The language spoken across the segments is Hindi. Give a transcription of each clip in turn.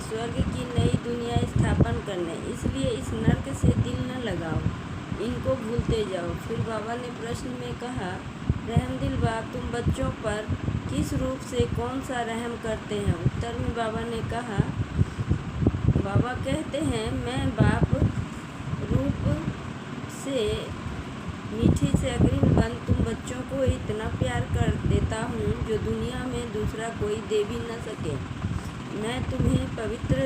स्वर्ग की नई दुनिया स्थापन करने, इसलिए इस नर्क से दिल न लगाओ, इनको भूलते जाओ। फिर बाबा ने प्रश्न में कहा, रहमदिल बाप, तुम बच्चों पर किस रूप से कौन सा रहम करते हैं? उत्तर में बाबा कहते हैं, मैं बाप रूप से मीठी से अग्रिम बंद तुम बच्चों को इतना प्यार कर देता हूँ जो दुनिया में दूसरा कोई दे भी न सके। मैं तुम्हें पवित्र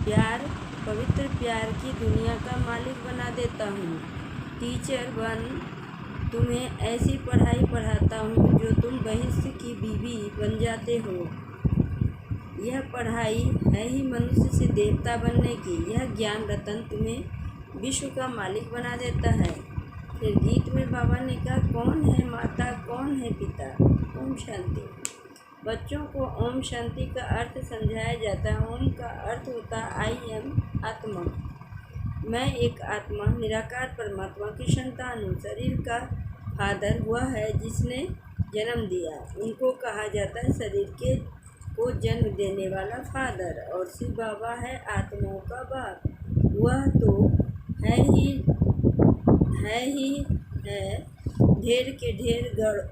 प्यार की दुनिया का मालिक बना देता हूँ। टीचर बन तुम्हें ऐसी पढ़ाई पढ़ाता हूँ जो तुम बहिश्त की बीवी बन जाते हो। यह पढ़ाई है ही मनुष्य से देवता बनने की। यह ज्ञान रतन तुम्हें विश्व का मालिक बना देता है। फिर गीत में बाबा ने कहा, कौन है माता, कौन है पिता? ओम शांति। बच्चों को ओम शांति का अर्थ समझाया जाता है। ओम का अर्थ होता है आई एम, आत्मा। मैं एक आत्मा निराकार परमात्मा की संतान हूँ। शरीर का फादर वह है जिसने जन्म दिया। उनको कहा जाता है शरीर को जन्म देने वाला फादर। और शिव बाबा है आत्माओं का बाप। वह तो है ढेर के ढेर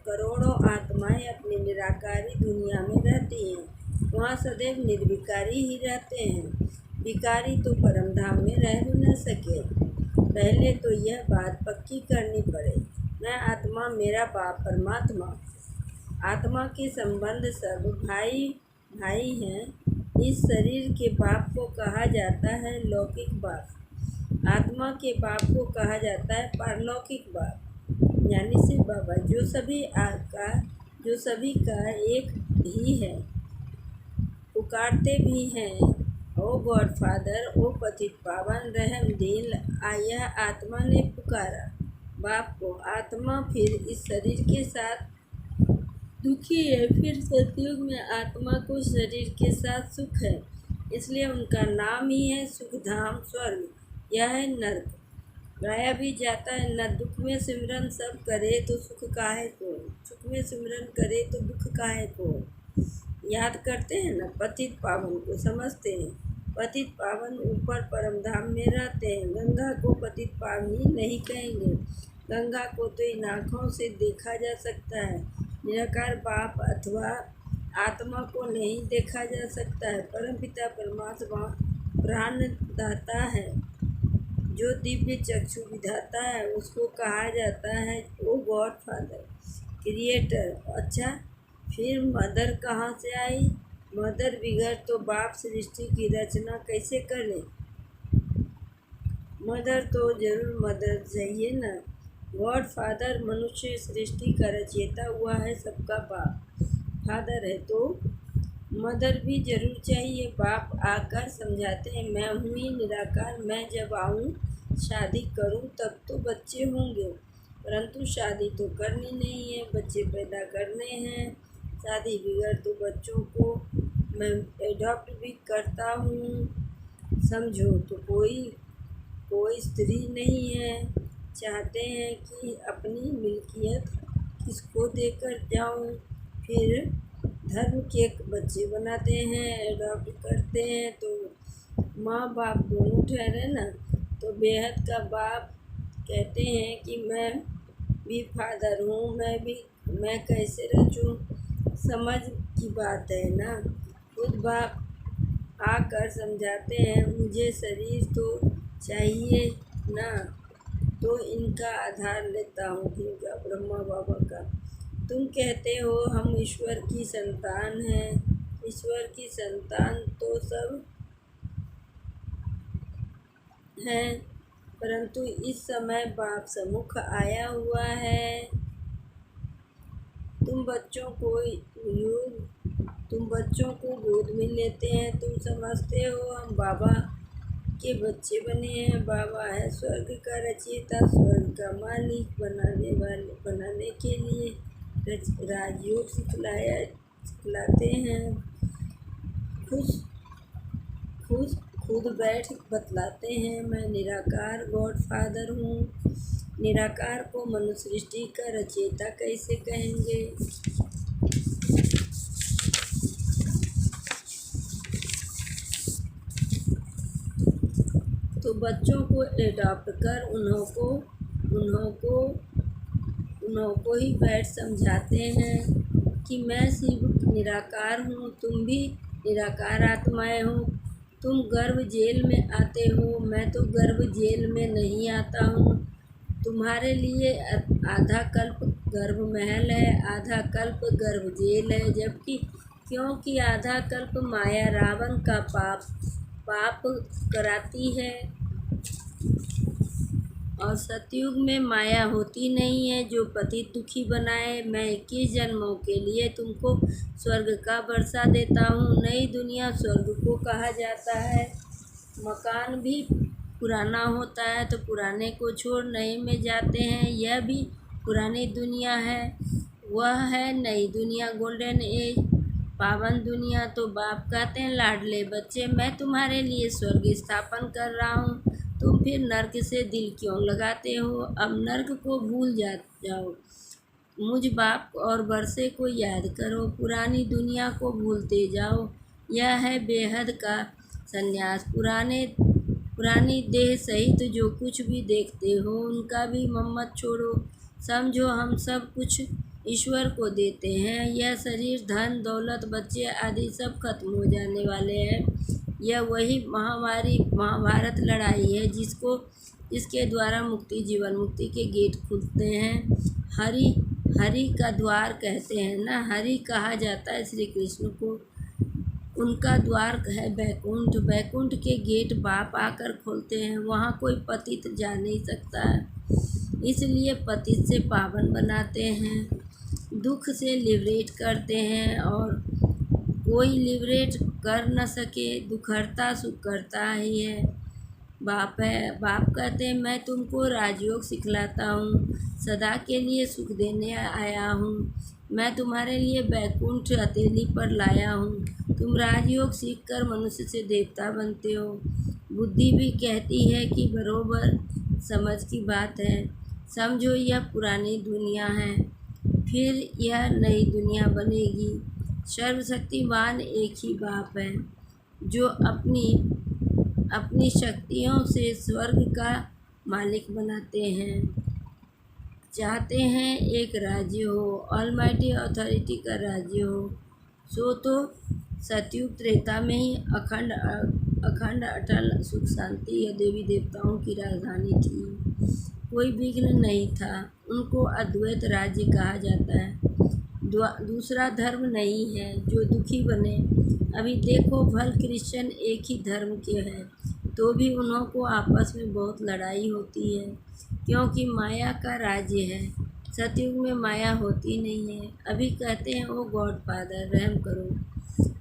करोड़ों आत्माएं अपनी निराकारी दुनिया में रहती हैं। वहाँ सदैव निर्विकारी ही रहते हैं। विकारी तो परम धाम में रह भी न सके। पहले तो यह बात पक्की करनी पड़े, मैं आत्मा, मेरा बाप परमात्मा। आत्मा के संबंध सब भाई भाई हैं। इस शरीर के बाप को कहा जाता है लौकिक बाप। आत्मा के बाप को कहा जाता है पारलौकिक बाप, यानी शिव बाबा, जो सभी का एक ही है। पुकारते भी हैं, ओ गॉड फादर, ओ पतित पावन, रहम दिल। यह आत्मा ने पुकारा बाप को। आत्मा फिर इस शरीर के साथ दुखी है। फिर सतयुग में आत्मा को शरीर के साथ सुख है, इसलिए उनका नाम ही है सुखधाम, स्वर्ग। यह है नर्क। गाया भी जाता है, न दुख में सिमरन सब करे तो सुख काहे को, सुख में सिमरन करे तो दुख काहे को। याद करते हैं ना, पतित पावन को समझते हैं। पतित पावन ऊपर परम धाम में रहते हैं। गंगा को पतित पावनी नहीं कहेंगे। गंगा को तो इन आँखों से देखा जा सकता है। निराकार बाप अथवा आत्मा को नहीं देखा जा सकता है। परमपिता परमात्मा प्राणदाता है, जो दिव्य चक्षु विधाता है, उसको कहा जाता है ओ गॉड फादर, क्रिएटर। अच्छा, फिर मदर कहाँ से आई? मदर बिगड़ तो बाप सृष्टि की रचना कैसे करे? मदर तो जरूर मदर चाहिए ना। गॉड फादर मनुष्य सृष्टि का रचयिता हुआ है, सबका बाप फादर है, तो मदर भी जरूर चाहिए। बाप आकर समझाते हैं, मैं हूँ ही निराकार। मैं जब आऊँ शादी करूँ तब तो बच्चे होंगे, परंतु शादी तो करनी नहीं है, बच्चे पैदा करने हैं। शादी बिगड़ तो बच्चों को मैं एडॉप्ट भी करता हूँ। समझो, तो कोई स्त्री नहीं है। चाहते हैं कि अपनी मिल्कियत किसको देकर जाऊँ। फिर धर्म के बच्चे बनाते हैं, एडॉप्ट करते हैं, तो माँ बाप दोनों ठहरे ना। तो बेहद का बाप कहते हैं कि मैं भी फादर हूँ, मैं कैसे रचूँ? समझ की बात है ना। खुद बाप आकर समझाते हैं, मुझे शरीर तो चाहिए ना, तो इनका आधार लेता हूँ, इनका ब्रह्मा बाबा का। तुम कहते हो हम ईश्वर की संतान हैं। ईश्वर की संतान तो सब हैं, परंतु इस समय बाप सम्मुख आया हुआ है। तुम बच्चों को गोद में लेते हैं। तुम समझते हो हम बाबा के बच्चे बने हैं। बाबा है स्वर्ग का रचयिता, स्वर्ग का मालिक बनाने के लिए राजयोग सिखलाते हैं। खुद बैठ बतलाते हैं, मैं निराकार गॉड फादर हूँ। निराकार को मनुष्य सृष्टि का रचयिता कैसे कहेंगे? तो बच्चों को एडॉप्ट कर उन्हों को ही बैठ समझाते हैं कि मैं सिर्फ निराकार हूँ, तुम भी निराकार आत्माएं हो। तुम गर्भ जेल में आते हो, मैं तो गर्भ जेल में नहीं आता हूँ। तुम्हारे लिए आधा कल्प गर्भ महल है, आधा कल्प गर्भ जेल है। जबकि क्योंकि आधा कल्प माया रावण का पाप कराती है और सतयुग में माया होती नहीं है जो पतित दुखी बनाए। मैं 21 जन्मों के लिए तुमको स्वर्ग का वर्षा देता हूँ। नई दुनिया स्वर्ग को कहा जाता है। मकान भी पुराना होता है तो पुराने को छोड़ नए में जाते हैं। यह भी पुरानी दुनिया है, वह है नई दुनिया, गोल्डन एज, पावन दुनिया। तो बाप कहते हैं, लाडले बच्चे, मैं तुम्हारे लिए स्वर्ग स्थापन कर रहा हूँ, तुम फिर नर्क से दिल क्यों लगाते हो? अब नर्क को भूल जाओ, मुझ बाप और वर्षे को याद करो, पुरानी दुनिया को भूलते जाओ। यह है बेहद का संन्यास। पुरानी देह सहित जो कुछ भी देखते हो उनका भी मत छोड़ो। समझो हम सब कुछ ईश्वर को देते हैं। यह शरीर, धन दौलत, बच्चे आदि सब खत्म हो जाने वाले हैं। यह वही महाभारत लड़ाई है जिसके द्वारा जीवन मुक्ति के गेट खुलते हैं। हरि का द्वार कहते हैं ना, हरि कहा जाता है श्री कृष्ण को। उनका द्वार है बैकुंठ। बैकुंठ के गेट बाप आकर खोलते हैं, वहाँ कोई पतित जा नहीं सकता है, इसलिए पतित से पावन बनाते हैं, दुख से लिबरेट करते हैं। और कोई लिबरेट कर न सके, दुखहर्ता सुख करता ही है, बाप है। बाप कहते हैं, मैं तुमको राजयोग सिखलाता हूँ, सदा के लिए सुख देने आया हूँ। मैं तुम्हारे लिए बैकुंठ हथेली पर लाया हूँ। तुम राजयोग सीखकर मनुष्य से देवता बनते हो। बुद्धि भी कहती है कि बरोबर समझ की बात है। समझो यह पुरानी दुनिया है, फिर यह नई दुनिया बनेगी। सर्वशक्तिमान एक ही बाप है जो अपनी शक्तियों से स्वर्ग का मालिक बनाते हैं। चाहते हैं एक राज्य हो, ऑलमाइटी अथॉरिटी का राज्य हो। सो तो सतयुग त्रेता में ही अखंड अटल सुख शांति या देवी देवताओं की राजधानी थी, कोई विघ्न नहीं था। उनको अद्वैत राज्य कहा जाता है। दूसरा धर्म नहीं है जो दुखी बने। अभी देखो, भल क्रिश्चियन एक ही धर्म के हैं तो भी उन्हों को आपस में बहुत लड़ाई होती है, क्योंकि माया का राज्य है। सतयुग में माया होती नहीं है। अभी कहते हैं, ओ गॉड फादर रहम करो।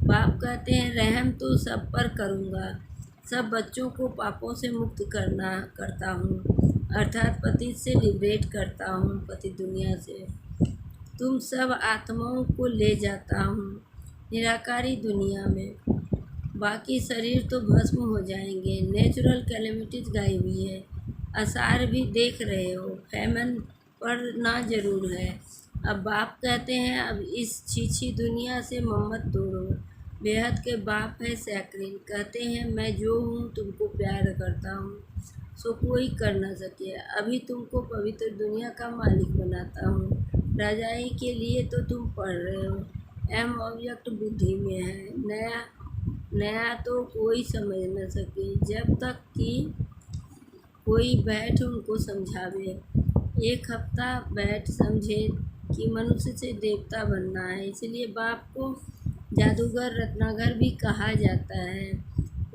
बाप कहते हैं, रहम तो सब पर करूँगा, सब बच्चों को पापों से मुक्त करता हूँ, अर्थात पतित से लिबरेट करता हूँ, पतित दुनिया से। तुम सब आत्माओं को ले जाता हूँ निराकारी दुनिया में। बाकी शरीर तो भस्म हो जाएंगे। नेचुरल कैलेमिटीज गाई हुई है, आसार भी देख रहे हो, फैमन पड़ना जरूर है। अब बाप कहते हैं, अब इस छीछी दुनिया से मत तोड़ो। बेहद के बाप है सैक्रिन, कहते हैं, मैं जो हूँ तुमको प्यार करता हूँ, सो कोई कर न सके। अभी तुमको पवित्र दुनिया का मालिक बनाता हूँ। राजाई के लिए तो तुम पढ़ रहे हो, एम ऑब्जेक्ट बुद्धि में है। नया तो कोई समझ न सके जब तक कि कोई बैठ उनको समझावे। एक हफ्ता बैठ समझे कि मनुष्य से देवता बनना है। इसलिए बाप को जादूगर रत्नागर भी कहा जाता है।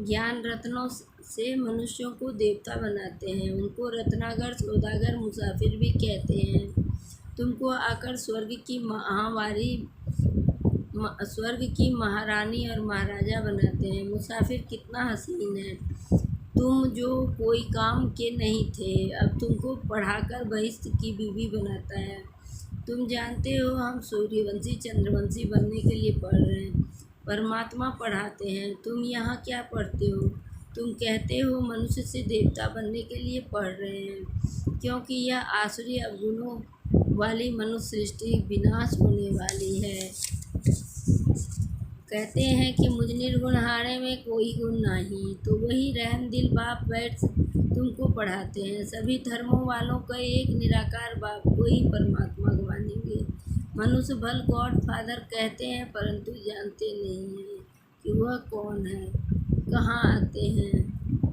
ज्ञान रत्नों से मनुष्यों को देवता बनाते हैं। उनको रत्नागर, सौदागर, मुसाफिर भी कहते हैं। तुमको आकर स्वर्ग की महारानी और महाराजा बनाते हैं। मुसाफिर कितना हसीन है। तुम जो कोई काम के नहीं थे, अब तुमको पढ़ाकर बहिष्ठ की बीवी बनाता है। तुम जानते हो हम सूर्यवंशी चंद्रवंशी बनने के लिए पढ़ रहे हैं, परमात्मा पढ़ाते हैं। तुम यहाँ क्या पढ़ते हो? तुम कहते हो मनुष्य से देवता बनने के लिए पढ़ रहे हैं, क्योंकि यह आसुरी अवगुणों वाली मनुष्य सृष्टि विनाश होने वाली है। कहते हैं कि मुझ निर्गुण हारे में कोई गुण नहीं, तो वही रहम दिल बाप बैठ तुमको पढ़ाते हैं। सभी धर्मों वालों का एक निराकार बाप को ही परमात्मा मानेंगे। मनुष्य भल गॉड फादर कहते हैं, परंतु जानते नहीं हैं कि वह कौन है, कहाँ आते हैं।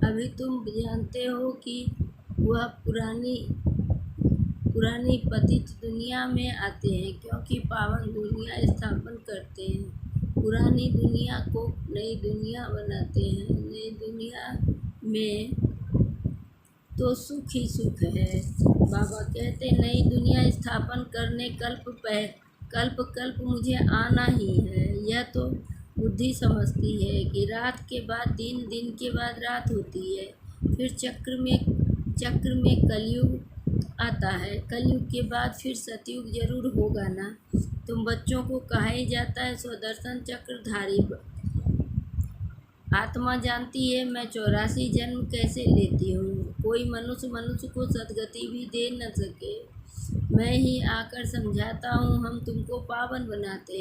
अभी तुम जानते हो कि वह पुरानी पतित दुनिया में आते हैं, क्योंकि पावन दुनिया स्थापन करते हैं। पुरानी दुनिया को नई दुनिया बनाते हैं। नई दुनिया में तो सुख ही सुख है। बाबा कहते नई दुनिया स्थापन करने कल्प मुझे आना ही है। यह तो बुद्धि समझती है कि रात के बाद दिन, दिन के बाद रात होती है। फिर चक्र में कलयुग आता है। कलयुग के बाद फिर सतयुग जरूर होगा ना। तुम बच्चों को कहा ही जाता है स्वदर्शन चक्रधारी। आत्मा जानती है मैं 84 जन्म कैसे लेती हूँ। कोई मनुष्य को सदगति भी दे न सके। मैं ही आकर समझाता हूँ, हम तुमको पावन बनाते हैं।